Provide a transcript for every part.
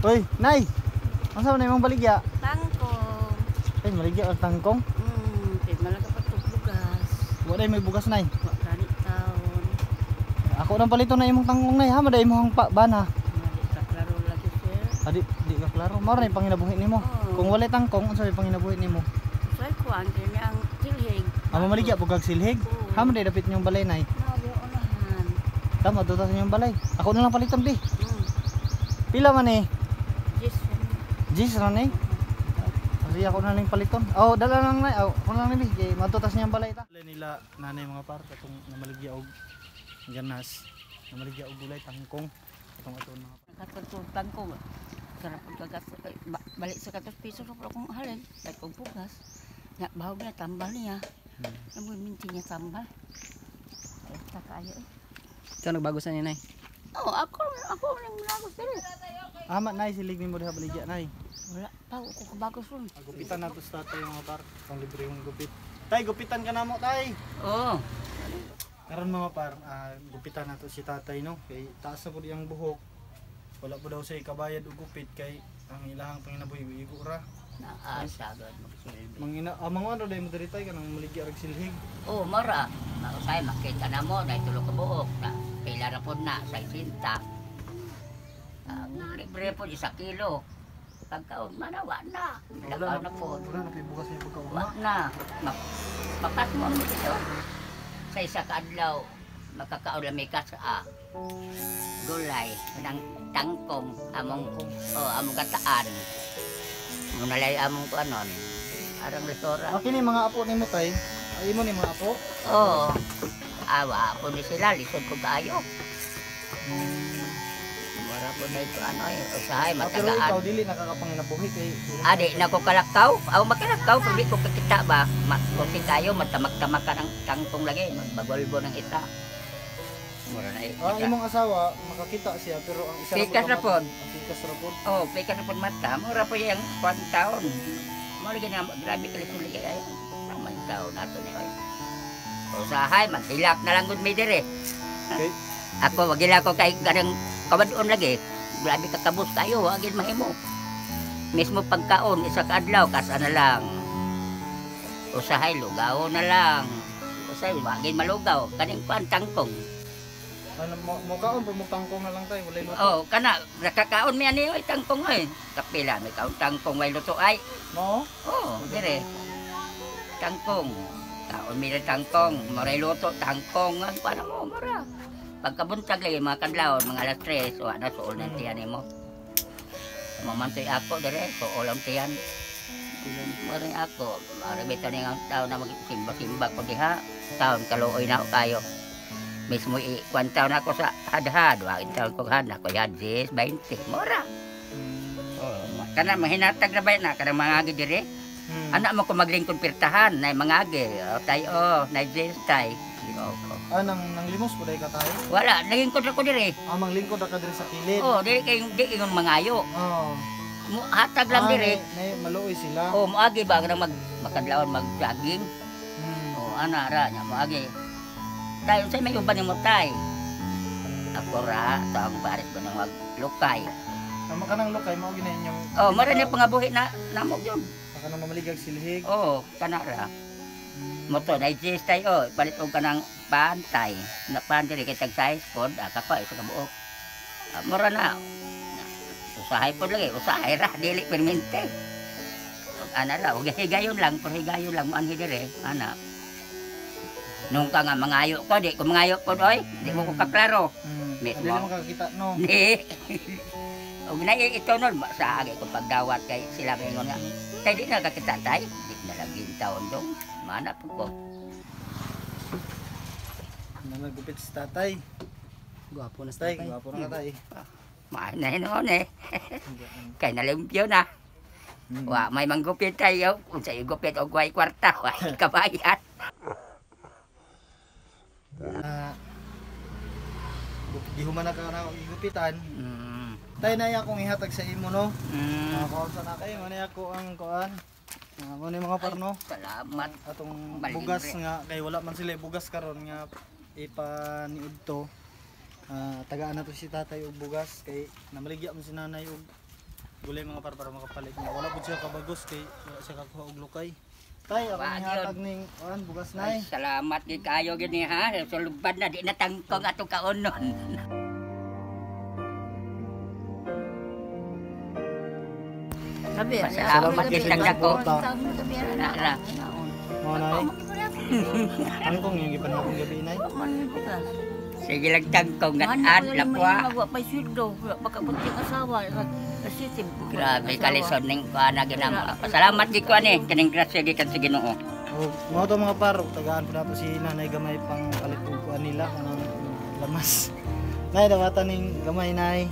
Uy, nay. Asa man imong baligya? Tangkong. Ay, baligya ang tangkong. Kaya malaga pa ito bugas. Wala may bugas nay. Wakani taon. Ako nang palito na imong tangkong nay ha, maday imong bana. Mali ka klaro lagi sir. Adi, di ka klaro. Mao na panginabuhi nimo. Oo. Kung wala tangkong, unsa may panginabuhi nimo? Say ko ang kanya ang tilhig. Amo maligya bugag silhig. Oo. Ha maday dapit niyong balay nay. Nabi unahan. Tama tutas niyong balay. Ako na lang paliton bi. Hmm. Pila man eh? Yes. Jis ra nay. Kasi ako na lang paliton. Oh, dala lang nay. Oh, ako na lang bi. Kay matutas niyang balay ta. Nila nanay mga par katong namaligya og ganas. Namaligya og gulay tangkong. Katong aton mga par. Katultutan ko. Sarap ang kagas. Balik sa 100 piso sa kong halin. Kahit kong bugas. Bahog niya, tambal niya. Namoy minti niya tambal. Ay, kakayo eh. Ito nagbago sa ninay. Oo, ako nang nagos dili. Amat nay silig nimo diha baligya nay. Wala pa ako kabagos ron. Gupitan na to sa tatay mga par. Kung libre yung gupit. Tay, gupitan ka na mo tay. Oo. Karon mga par, gupitan na to si tatay no. Kay taas na po diyang buhok. Wala po daw siya kabayad og gupit kay ang ilahang panginabuhi igo ra. Naasagad magsilbi. Mga ano dahil mo dali tay kanang maligya rag silhig. Oo, mara. Mausay, makita na mo, dahil tulog ka buhok. Pila na po na, sa isinta. Ang libre po, 1 kilo. Pagkaon, manawa na. Lagaw na po. Wala na pibugas niya pagkauma. Wak na. Makas mo mo dito. Sa isa kaadlaw, makakaon lang may kasa. Gulay, ng tangkong, among gataan. Munalay among kuanon. Arang restaurant. Akin ni mga apo nimo tay. Ay mo ni mga apo. Oo. Awa po ni sila, lisod ko kayo. Mara po na ito ano eh. Usahay, Pero ikaw matagaan. dili nakakapanginabuhi kay Adi, na ko kalakaw. Aw, makalakaw. Pero di ko kakita ba. Kasi tayo, matamag-tamag ka ng tangkong lagi. Magbagolbo ng isa. Mura na eh. ang imong asawa makakita siya pero ang isa Pikas ra pod. Ang pikas ra pod. Oh, pika na po mata. Mura po yung 1 taon. Mura na, grabe kalit-ulit kayo. Naman taon nato niya. Usahay, magilak na lang gud may dire. Okay. Ako, wagila ko kay garang kabadoon lagi. Grabe kakabos tayo, wagin mahimo. Mismo pagkaon, isa kaadlaw, kasa na lang. Usahay, lugaw na lang. Usahay, wagin malugaw. Kaning kuan tangkong. Ano mo kaon pero mo tangkong na lang tay walay luto. Oh, kana, nakakaon mi ani oy tangkong oy. Kapila may kaon tangkong way luto ay. No? Oh, dire. Tangkong. Kaon mi rin tangkong, maray luto tangkong, ang paano mo mara. Pagkabuntag lagi mga kadlaw, mga alas 3, so ana suol na tiyan nimo. Mamantoy ako dire, suol ang tiyan. Maray ako, maray bitaw nga taon na magsimba-simba ko diha. Taon kaluoy na ako kayo. Mismo i-1 taon ako sa hadhad, 1 taon ko hadhad, ako hadis, 20, mura. Oh, kana mahinatag na ba na, kana mangagi dire. Anak mo ko maglingkod pirtahan, na mangagi, tayo, na jeans tay. Nang limos po dai ka tay. Wala, nagingkod ako dire. Amang lingkod ra ka diri sa kilid. Oh, di kayong mangayo. Oh. Hatag lang dire. Nay maluoy sila. Oh, moagi ba nang makadlawon mag-jogging? Oh, ana ra nya moagi. Tayo sa may uban ni mo tay. Ako ra, taong pares ba nang maglukay. Amo kanang lokay mao gina inyong. Oh, mara ni pangabuhi na namo yun. Kana mamaligag silhig. Oh, kana ra. Moto na jeans tayo, palit og kanang pantay. Na pantay kay tag size pod, ka pa isa ka buok. Mura na. Usahay pod lagi, usahay ra dili permente. Ana ra, ug higayon lang, higayon lang mo anhi dire, ana. Nung ka nga mangayo ko, di ko mangayo ko oy, di mo ko kaklaro. Dili mo kakita no. Di. Og na ito nun, sa agi ko pagdawat kay sila mingon nga. Kay di na kakita tay, di na lagi taon dong. Mana po ko. Nalagupit si tatay. Gwapo na sa Tay, tatay. gwapo na ka tay. Maay na noon eh. Kay nalimpyo na. Wa may manggupit tayo, kung sa gupit og way kwarta, way kabayan. Gihuman na ka na igupitan. Tay na akong ihatag sa imo no. Mm. Kausa na kayo, man ako ang kuan. Mo ni mga parno. Salamat. Atong Malibre. bugas nga kay wala man sila bugas karon nga ipaniud to. Tagaan na to si tatay og bugas kay namaligya man si nanay og gulay mga par para makapalit niya. Wala po siya kabagos kay wala siya kakuha og lukay. Tay, ako Wag ni hatag ning kuan bugas nay. Salamat gid kayo gini ha. Sulubad na di na tangkong ato kaonon. Sabi, Salamat gid tag dako. Sabi, Nara. Mo nay. Ang kong yung gipanapon gabi nay. Sige lang tangkong at lapwa. Magwa pa sweldo, baka bunting asawa. Kasi Grabe kalison ning kuan na ginamo. Pasalamat gid ko ani kining grasya gid kan sa Ginoo. O mo to mga par, tagaan pa nato si nanay gamay pang palit og kuan nila kanang lamas. Nay dawatan ning gamay nay.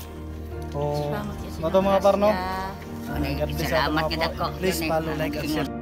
O mo to mga par no. God bless sa ato Salamat mga gid par. ako. Please follow, like, and share.